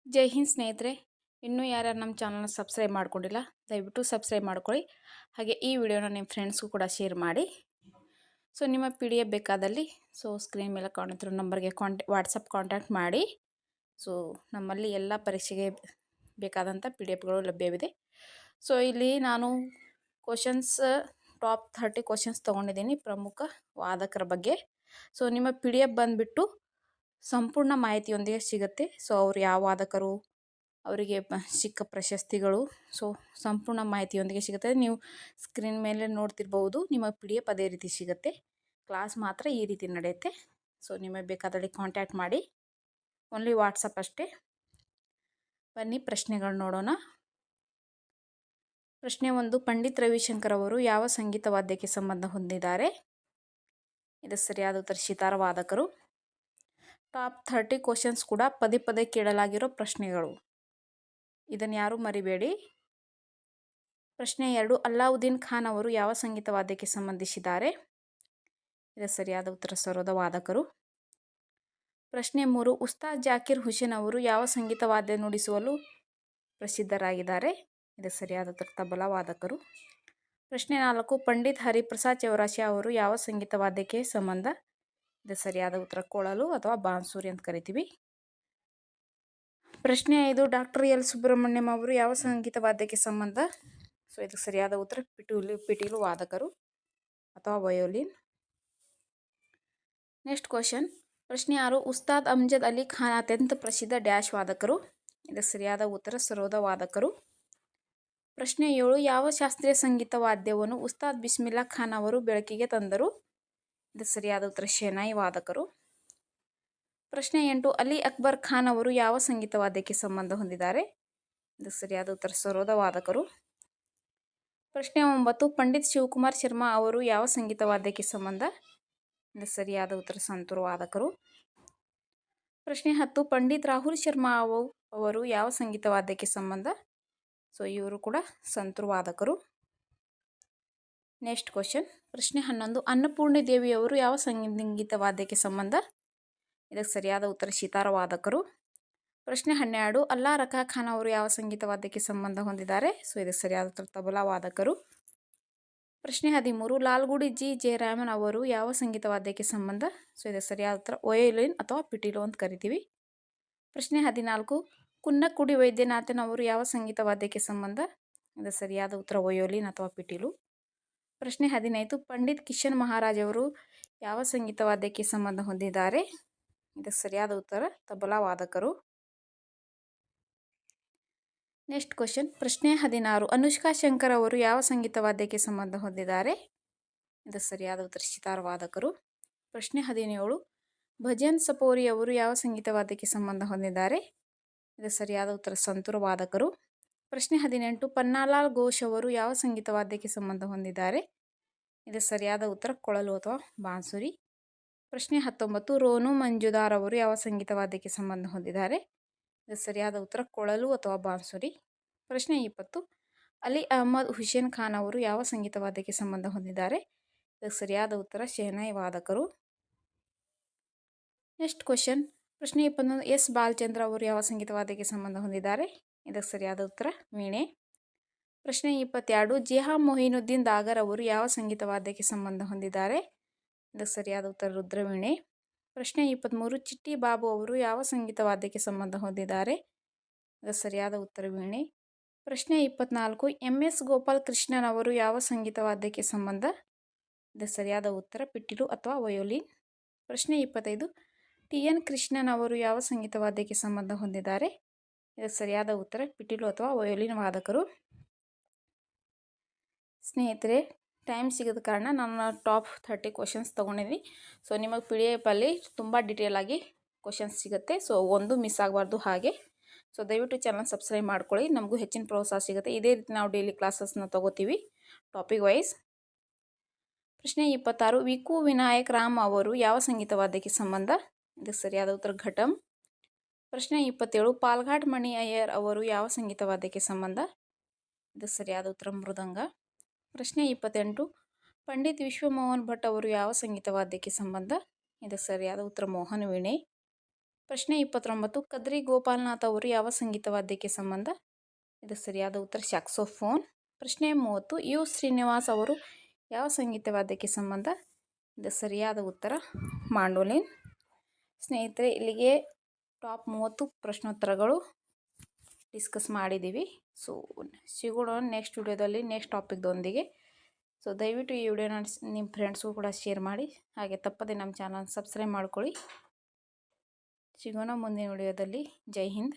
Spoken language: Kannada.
ಜೈ ಹಿಂದ್ ಸ್ನೇಹಿತರೆ, ಇನ್ನೂ ಯಾರ್ಯಾರು ನಮ್ಮ ಚಾನಲ್ನ ಸಬ್ಸ್ಕ್ರೈಬ್ ಮಾಡ್ಕೊಂಡಿಲ್ಲ ದಯವಿಟ್ಟು ಸಬ್ಸ್ಕ್ರೈಬ್ ಮಾಡ್ಕೊಳ್ಳಿ. ಹಾಗೆ ಈ ವಿಡಿಯೋನ ನಿಮ್ಮ ಫ್ರೆಂಡ್ಸ್ಗೂ ಕೂಡ ಶೇರ್ ಮಾಡಿ. ಸೊ ನಿಮ್ಮ ಪಿ ಡಿ ಎಫ್ ಬೇಕಾದಲ್ಲಿ ಸ್ಕ್ರೀನ್ ಮೇಲೆ ಕಾಣುತ್ತಿರೋ ನಂಬರ್ಗೆ ವಾಟ್ಸಪ್ ಕಾಂಟ್ಯಾಕ್ಟ್ ಮಾಡಿ. ಸೊ ನಮ್ಮಲ್ಲಿ ಎಲ್ಲ ಪರೀಕ್ಷೆಗೆ ಬೇಕಾದಂಥ ಪಿ ಡಿ ಎಫ್ಗಳು ಲಭ್ಯವಿದೆ. ಸೊ ಇಲ್ಲಿ ನಾನು ಟಾಪ್ 30 ಕ್ವಶನ್ಸ್ ತೊಗೊಂಡಿದ್ದೀನಿ ಪ್ರಮುಖ ವಾದಕರ ಬಗ್ಗೆ. ಸೊ ನಿಮ್ಮ ಪಿ ಡಿ ಎಫ್ ಬಂದುಬಿಟ್ಟು ಸಂಪೂರ್ಣ ಮಾಹಿತಿಯೊಂದಿಗೆ ಸಿಗುತ್ತೆ. ಸೊ ಅವ್ರು ಯಾವ ವಾದಕರು, ಅವರಿಗೆ ಸಿಕ್ಕ ಪ್ರಶಸ್ತಿಗಳು, ಸೊ ಸಂಪೂರ್ಣ ಮಾಹಿತಿಯೊಂದಿಗೆ ಸಿಗುತ್ತೆ. ನೀವು ಸ್ಕ್ರೀನ್ ಮೇಲೆ ನೋಡ್ತಿರ್ಬೋದು, ನಿಮ್ಮ ಪಿ ಡಿ ಎಫ್ ಅದೇ ರೀತಿ ಸಿಗುತ್ತೆ. ಕ್ಲಾಸ್ ಮಾತ್ರ ಈ ರೀತಿ ನಡೆಯುತ್ತೆ. ಸೊ ನಿಮಗೆ ಬೇಕಾದಲ್ಲಿ ಕಾಂಟ್ಯಾಕ್ಟ್ ಮಾಡಿ. ಓನ್ಲಿ ವಾಟ್ಸಪ್ ಅಷ್ಟೇ. ಬನ್ನಿ ಪ್ರಶ್ನೆಗಳು ನೋಡೋಣ. ಪ್ರಶ್ನೆ 1, ಪಂಡಿತ್ ರವಿಶಂಕರ್ ಅವರು ಯಾವ ಸಂಗೀತ ವಾದ್ಯಕ್ಕೆ ಸಂಬಂಧ ಹೊಂದಿದ್ದಾರೆ? ಇದು ಸರಿಯಾದ ಉತ್ತರ ಸಿತಾರ್ ವಾದಕರು. ಟಾಪ್ 30 ಕ್ವಶನ್ಸ್ ಕೂಡ ಪದೇ ಪದೇ ಕೇಳಲಾಗಿರೋ ಪ್ರಶ್ನೆಗಳು, ಇದನ್ನು ಯಾರೂ ಮರಿಬೇಡಿ. ಪ್ರಶ್ನೆ 2, ಅಲ್ಲಾವುದ್ದೀನ್ ಖಾನ್ ಅವರು ಯಾವ ಸಂಗೀತ ವಾದ್ಯಕ್ಕೆ ಸಂಬಂಧಿಸಿದ್ದಾರೆ? ಇದು ಸರಿಯಾದ ಉತ್ತರ ಸರೋದ ವಾದಕರು. ಪ್ರಶ್ನೆ 3, ಉಸ್ತಾದ್ ಜಾಕಿರ್ ಹುಸೇನ್ ಅವರು ಯಾವ ಸಂಗೀತ ವಾದ್ಯ ನುಡಿಸುವಲು ಪ್ರಸಿದ್ಧರಾಗಿದ್ದಾರೆ? ಇದು ಸರಿಯಾದ ಉತ್ತರ ತಬಲಾ ವಾದಕರು. ಪ್ರಶ್ನೆ 4, ಪಂಡಿತ್ ಹರಿಪ್ರಸಾದ್ ಚೌರಾಸಿಯಾ ಅವರು ಯಾವ ಸಂಗೀತ ವಾದ್ಯಕ್ಕೆ ಸಂಬಂಧ? ಇದು ಸರಿಯಾದ ಉತ್ತರ ಕೊಳಲು ಅಥವಾ ಬಾನ್ಸೂರಿ ಅಂತ ಕರಿತೀವಿ. ಪ್ರಶ್ನೆ 5, ಡಾಕ್ಟರ್ ಎಲ್ ಸುಬ್ರಹ್ಮಣ್ಯಂ ಅವರು ಯಾವ ಸಂಗೀತ ವಾದ್ಯಕ್ಕೆ ಸಂಬಂಧ? ಸೊ ಇದಕ್ಕೆ ಸರಿಯಾದ ಉತ್ತರ ಪಿಟೀಲು ವಾದಕರು ಅಥವಾ ವಯೋಲಿನ್. ನೆಕ್ಸ್ಟ್ ಕ್ವಶನ್, ಪ್ರಶ್ನೆ 6, ಉಸ್ತಾದ್ ಅಮ್ಜದ್ ಅಲಿ ಖಾನ್ ಅತ್ಯಂತ ಪ್ರಸಿದ್ಧ ಡ್ಯಾಶ್ ವಾದಕರು? ಇದಕ್ಕೆ ಸರಿಯಾದ ಉತ್ತರ ಸರೋದ ವಾದಕರು. ಪ್ರಶ್ನೆ 7, ಯಾವ ಶಾಸ್ತ್ರೀಯ ಸಂಗೀತ ವಾದ್ಯವನ್ನು ಉಸ್ತಾದ್ ಬಿಸ್ಮಿಲ್ಲಾ ಖಾನ್ ಅವರು ಬೆಳಕಿಗೆ ತಂದರು? ಇದು ಸರಿಯಾದ ಉತ್ತರ ಶೆನಾಯಿ ವಾದಕರು. ಪ್ರಶ್ನೆ 8, ಅಲಿ ಅಕ್ಬರ್ ಖಾನ್ ಅವರು ಯಾವ ಸಂಗೀತ ವಾದ್ಯಕ್ಕೆ ಸಂಬಂಧ ಹೊಂದಿದ್ದಾರೆ? ಇದು ಸರಿಯಾದ ಉತ್ತರ ಸರೋದ ವಾದಕರು. ಪ್ರಶ್ನೆ 9, ಪಂಡಿತ್ ಶಿವಕುಮಾರ್ ಶರ್ಮಾ ಅವರು ಯಾವ ಸಂಗೀತ ವಾದ್ಯಕ್ಕೆ ಸಂಬಂಧ? ಇದು ಸರಿಯಾದ ಉತ್ತರ ಸಂತೂರ್ ವಾದಕರು. ಪ್ರಶ್ನೆ 10, ಪಂಡಿತ್ ರಾಹುಲ್ ಶರ್ಮಾ ಅವರು ಯಾವ ಸಂಗೀತ ವಾದ್ಯಕ್ಕೆ ಸಂಬಂಧ? ಸೊ ಇವರು ಕೂಡ ಸಂತೂರ್ ವಾದಕರು. ನೆಕ್ಸ್ಟ್ ಕ್ವಶನ್, ಪ್ರಶ್ನೆ 11, ಅನ್ನಪೂರ್ಣಿ ದೇವಿಯವರು ಯಾವ ಸಂಗೀತ ವಾದ್ಯಕ್ಕೆ ಸಂಬಂಧ? ಇದಕ್ಕೆ ಸರಿಯಾದ ಉತ್ತರ ಸಿತಾರ್ ವಾದಕರು. ಪ್ರಶ್ನೆ 12, ಅಲ್ಲಾ ರಖಾ ಖಾನ್ ಅವರು ಯಾವ ಸಂಗೀತ ವಾದ್ಯಕ್ಕೆ ಸಂಬಂಧ ಹೊಂದಿದ್ದಾರೆ? ಸೊ ಇದಕ್ಕೆ ಸರಿಯಾದ ಉತ್ತರ ತಬಲಾ ವಾದಕರು. ಪ್ರಶ್ನೆ 13, ಲಾಲ್ಗುಡಿ ಜಿ ಜಯರಾಮನ್ ಅವರು ಯಾವ ಸಂಗೀತ ವಾದ್ಯಕ್ಕೆ ಸಂಬಂಧ? ಸೊ ಇದಕ್ಕೆ ಸರಿಯಾದ ಉತ್ತರ ವಯೋಲಿನ್ ಅಥವಾ ಪಿಟೀಲು ಅಂತ ಕರಿತೀವಿ. ಪ್ರಶ್ನೆ 14, ಕುನ್ನಕ್ಕುಡಿ ವೈದ್ಯನಾಥನ್ ಅವರು ಯಾವ ಸಂಗೀತ ವಾದ್ಯಕ್ಕೆ ಸಂಬಂಧ? ಇದು ಸರಿಯಾದ ಉತ್ತರ ವಯೋಲಿನ್ ಅಥವಾ ಪಿಟೀಲು. ಪ್ರಶ್ನೆ 15, ಪಂಡಿತ್ ಕಿಶನ್ ಮಹಾರಾಜ್ ಅವರು ಯಾವ ಸಂಗೀತ ವಾದ್ಯಕ್ಕೆ ಸಂಬಂಧ ಹೊಂದಿದ್ದಾರೆ? ಇದಕ್ಕೆ ಸರಿಯಾದ ಉತ್ತರ ತಬಲಾ ವಾದಕರು. ನೆಕ್ಸ್ಟ್ ಕ್ವಶನ್, ಪ್ರಶ್ನೆ 16, ಅನುಷ್ಕಾ ಶಂಕರ್ ಅವರು ಯಾವ ಸಂಗೀತ ವಾದ್ಯಕ್ಕೆ ಸಂಬಂಧ ಹೊಂದಿದ್ದಾರೆ? ಇದು ಸರಿಯಾದ ಉತ್ತರ ಸಿತಾರ್ ವಾದಕರು. ಪ್ರಶ್ನೆ 17, ಭಜನ್ ಸಪೋರಿ ಅವರು ಯಾವ ಸಂಗೀತ ವಾದ್ಯಕ್ಕೆ ಸಂಬಂಧ ಹೊಂದಿದ್ದಾರೆ? ಇದು ಸರಿಯಾದ ಉತ್ತರ ಸಂತೂರ್ ವಾದಕರು. ಪ್ರಶ್ನೆ 18, ಪನ್ನಾಲಾಲ್ ಘೋಷ್ ಅವರು ಯಾವ ಸಂಗೀತ ವಾದ್ಯಕ್ಕೆ ಸಂಬಂಧ ಹೊಂದಿದ್ದಾರೆ? ಇದು ಸರಿಯಾದ ಉತ್ತರ ಕೊಳಲು ಅಥವಾ ಬಾನ್ಸುರಿ. ಪ್ರಶ್ನೆ 19, ರೋನು ಮಂಜುದಾರ್ ಅವರು ಯಾವ ಸಂಗೀತ ವಾದ್ಯಕ್ಕೆ ಸಂಬಂಧ ಹೊಂದಿದ್ದಾರೆ? ಇದು ಸರಿಯಾದ ಉತ್ತರ ಕೊಳಲು ಅಥವಾ ಬಾನ್ಸುರಿ. ಪ್ರಶ್ನೆ 20, ಅಲಿ ಅಹ್ಮದ್ ಹುಸೇನ್ ಖಾನ್ ಅವರು ಯಾವ ಸಂಗೀತ ವಾದ್ಯಕ್ಕೆ ಸಂಬಂಧ ಹೊಂದಿದ್ದಾರೆ? ಇದಕ್ಕೆ ಸರಿಯಾದ ಉತ್ತರ ಶೆಹನಾಯಿ ವಾದಕರು. ನೆಕ್ಸ್ಟ್ ಕ್ವಶನ್, ಪ್ರಶ್ನೆ 21, ಎಸ್ ಬಾಲಚಂದ್ರ ಅವರು ಯಾವ ಸಂಗೀತ ವಾದ್ಯಕ್ಕೆ ಸಂಬಂಧ ಹೊಂದಿದ್ದಾರೆ? ಇದಕ್ಕೆ ಸರಿಯಾದ ಉತ್ತರ ವೀಣೆ. ಪ್ರಶ್ನೆ 22, ಜಿಹಾ ಮೊಹಿನುದ್ದೀನ್ ದಾಗರ್ ಅವರು ಯಾವ ಸಂಗೀತ ವಾದ್ಯಕ್ಕೆ ಸಂಬಂಧ ಹೊಂದಿದ್ದಾರೆ? ಇದಕ್ಕೆ ಸರಿಯಾದ ಉತ್ತರ ರುದ್ರವೀಣೆ. ಪ್ರಶ್ನೆ 23, ಚಿಟ್ಟಿ ಬಾಬು ಅವರು ಯಾವ ಸಂಗೀತ ವಾದ್ಯಕ್ಕೆ ಸಂಬಂಧ ಹೊಂದಿದ್ದಾರೆ? ಇದಕ್ಕೆ ಸರಿಯಾದ ಉತ್ತರ ವೀಣೆ. ಪ್ರಶ್ನೆ 24, ಎಂ ಎಸ್ ಗೋಪಾಲ್ ಕೃಷ್ಣನ್ ಅವರು ಯಾವ ಸಂಗೀತ ವಾದ್ಯಕ್ಕೆ ಸಂಬಂಧ? ಇದಕ್ಕೆ ಸರಿಯಾದ ಉತ್ತರ ಪಿಟೀಲು ಅಥವಾ ವಯೋಲಿನ್. ಪ್ರಶ್ನೆ 25, ಟಿ ಎನ್ ಕೃಷ್ಣನ್ ಅವರು ಯಾವ ಸಂಗೀತ ವಾದ್ಯಕ್ಕೆ ಸಂಬಂಧ ಹೊಂದಿದ್ದಾರೆ? ಇದಕ್ಕೆ ಸರಿಯಾದ ಉತ್ತರ ಪಿಟೀಲು ಅಥವಾ ವಯೋಲಿನ್ ವಾದಕರು. ಸ್ನೇಹಿತರೆ, ಟೈಮ್ ಸಿಗದ ಕಾರಣ ನಾನು ಟಾಪ್ 30 ಕ್ವಶನ್ಸ್ ತೊಗೊಂಡಿದ್ದೀನಿ. ಸೊ ನಿಮಗೆ ಪಿ ಡಿ ಎಫಲ್ಲಿ ತುಂಬ ಡೀಟೇಲ್ ಆಗಿ ಕ್ವಶನ್ಸ್ ಸಿಗುತ್ತೆ. ಸೊ ಒಂದು ಮಿಸ್ ಆಗಬಾರ್ದು ಹಾಗೆ. ಸೊ ದಯವಿಟ್ಟು ಚಾನಲ್ ಸಬ್ಸ್ಕ್ರೈಬ್ ಮಾಡ್ಕೊಳ್ಳಿ, ನಮಗೂ ಹೆಚ್ಚಿನ ಪ್ರೋತ್ಸಾಹ ಸಿಗುತ್ತೆ. ಇದೇ ರೀತಿ ನಾವು ಡೈಲಿ ಕ್ಲಾಸಸ್ನ ತೊಗೋತೀವಿ ಟಾಪಿಕ್ ವೈಸ್. ಪ್ರಶ್ನೆ 26, ವಿಕು ವಿನಾಯಕ್ ರಾಮ್ ಅವರು ಯಾವ ಸಂಗೀತ ವಾದ್ಯಕ್ಕೆ ಸಂಬಂಧ? ಇದಕ್ಕೆ ಸರಿಯಾದ ಉತ್ತರ ಘಟಂ. ಪ್ರಶ್ನೆ 27, ಪಾಲ್ಘಾಟ್ ಮಣಿ ಅಯ್ಯರ್ ಅವರು ಯಾವ ಸಂಗೀತ ವಾದ್ಯಕ್ಕೆ ಸಂಬಂಧ? ಇದಕ್ಕೆ ಸರಿಯಾದ ಉತ್ತರ ಮೃದಂಗ. ಪ್ರಶ್ನೆ 28, ಪಂಡಿತ್ ವಿಶ್ವಮೋಹನ್ ಭಟ್ ಅವರು ಯಾವ ಸಂಗೀತ ವಾದ್ಯಕ್ಕೆ ಸಂಬಂಧ? ಇದಕ್ಕೆ ಸರಿಯಾದ ಉತ್ತರ ಮೋಹನ್ ವೀಣೆ. ಪ್ರಶ್ನೆ 29 ಕದ್ರಿ ಗೋಪಾಲನಾಥ್ ಅವರು ಯಾವ ಸಂಗೀತ ವಾದ್ಯಕ್ಕೆ ಸಂಬಂಧ? ಇದು ಸರಿಯಾದ ಉತ್ತರ ಸ್ಯಾಕ್ಸೋಫೋನ್. ಪ್ರಶ್ನೆ 30 ಯು ಶ್ರೀನಿವಾಸ್ ಅವರು ಯಾವ ಸಂಗೀತ ವಾದ್ಯಕ್ಕೆ ಸಂಬಂಧ? ಇದು ಸರಿಯಾದ ಉತ್ತರ ಮಾಂಡೋಲಿನ್. ಸ್ನೇಹಿತರೆ, ಇಲ್ಲಿಗೆ ಟಾಪ್ 30 ಪ್ರಶ್ನೋತ್ತರಗಳು ಡಿಸ್ಕಸ್ ಮಾಡಿದ್ದೀವಿ. ಸೊ ಸಿಗೋಣ ನೆಕ್ಸ್ಟ್ ವಿಡಿಯೋದಲ್ಲಿ ನೆಕ್ಸ್ಟ್ ಟಾಪಿಕ್ದೊಂದಿಗೆ. ಸೊ ದಯವಿಟ್ಟು ಈ ವಿಡಿಯೋನ ನಿಮ್ಮ ಫ್ರೆಂಡ್ಸ್ಗೂ ಕೂಡ ಶೇರ್ ಮಾಡಿ, ಹಾಗೆ ತಪ್ಪದೆ ನಮ್ಮ ಚಾನಲ್ ಸಬ್ಸ್ಕ್ರೈಬ್ ಮಾಡ್ಕೊಳ್ಳಿ. ಸಿಗೋಣ ಮುಂದಿನ ವಿಡಿಯೋದಲ್ಲಿ. ಜೈ ಹಿಂದ್.